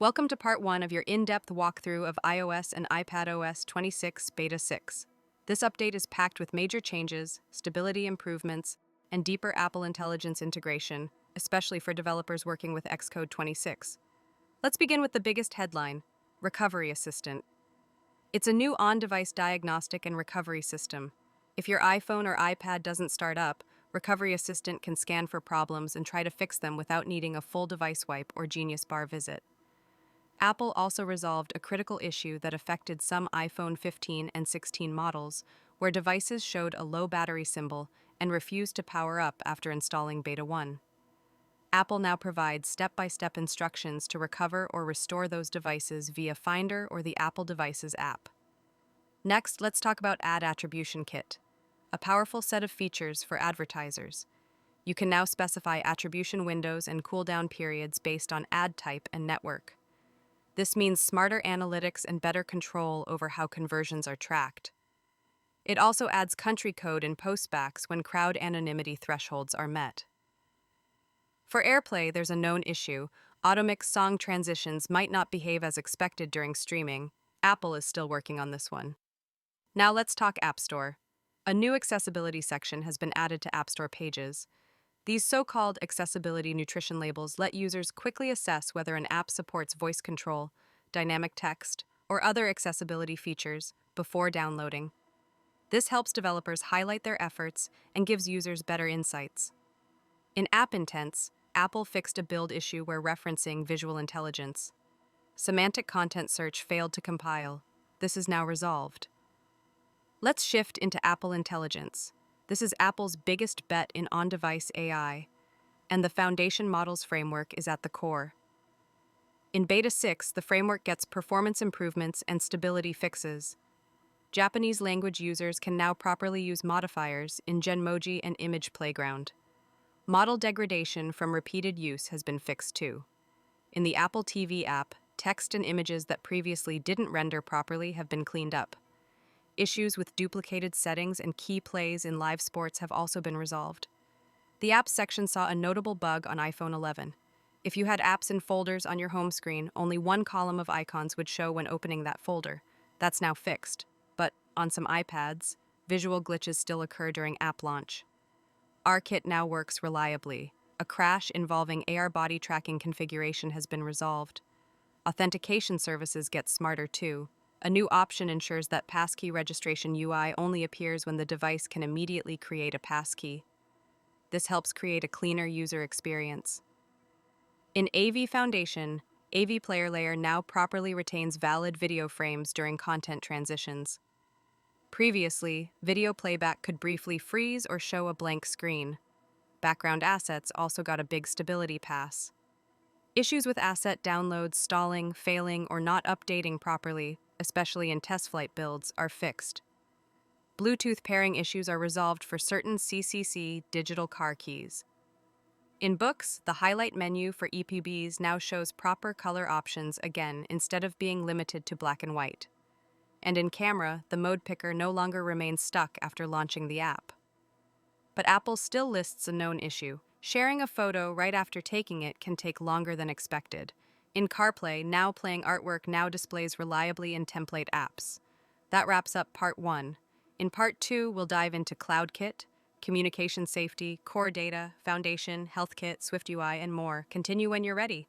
Welcome to part 1 of your in-depth walkthrough of iOS and iPadOS 26 Beta 6. This update is packed with major changes, stability improvements, and deeper Apple Intelligence integration, especially for developers working with Xcode 26. Let's begin with the biggest headline, Recovery Assistant. It's a new on-device diagnostic and recovery system. If your iPhone or iPad doesn't start up, Recovery Assistant can scan for problems and try to fix them without needing a full device wipe or Genius Bar visit. Apple also resolved a critical issue that affected some iPhone 15 and 16 models, where devices showed a low battery symbol and refused to power up after installing Beta 1. Apple now provides step-by-step instructions to recover or restore those devices via Finder or the Apple Devices app. Next, let's talk about Ad Attribution Kit, a powerful set of features for advertisers. You can now specify attribution windows and cooldown periods based on ad type and network. This means smarter analytics and better control over how conversions are tracked. It also adds country code in postbacks when crowd anonymity thresholds are met. For AirPlay, there's a known issue. Automix song transitions might not behave as expected during streaming. Apple is still working on this one. Now let's talk App Store. A new accessibility section has been added to App Store pages. These so-called accessibility nutrition labels let users quickly assess whether an app supports voice control, dynamic text, or other accessibility features before downloading. This helps developers highlight their efforts and gives users better insights. In App Intents, Apple fixed a build issue where referencing visual intelligence. Semantic content search failed to compile. This is now resolved. Let's shift into Apple Intelligence. This is Apple's biggest bet in on-device AI, and the Foundation Models framework is at the core. In Beta 6, the framework gets performance improvements and stability fixes. Japanese language users can now properly use modifiers in Genmoji and Image Playground. Model degradation from repeated use has been fixed too. In the Apple TV app, text and images that previously didn't render properly have been cleaned up. Issues with duplicated settings and key plays in live sports have also been resolved. The Apps section saw a notable bug on iPhone 11. If you had apps in folders on your home screen, only one column of icons would show when opening that folder. That's now fixed. But on some iPads, visual glitches still occur during app launch. ARKit now works reliably. A crash involving AR body tracking configuration has been resolved. Authentication services get smarter too. A new option ensures that passkey registration UI only appears when the device can immediately create a passkey. This helps create a cleaner user experience. In AV Foundation, AV Player Layer now properly retains valid video frames during content transitions. Previously, video playback could briefly freeze or show a blank screen. Background assets also got a big stability pass. Issues with asset downloads stalling, failing, or not updating properly, especially in test flight builds, are fixed. Bluetooth pairing issues are resolved for certain CCC digital car keys. In Books, the highlight menu for EPUBs now shows proper color options again instead of being limited to black and white. And in Camera, the mode picker no longer remains stuck after launching the app. But Apple still lists a known issue. Sharing a photo right after taking it can take longer than expected. In CarPlay, now playing artwork now displays reliably in template apps. That wraps up Part 1. In Part 2, we'll dive into CloudKit, communication safety, core data, Foundation, HealthKit, SwiftUI, and more. Continue when you're ready.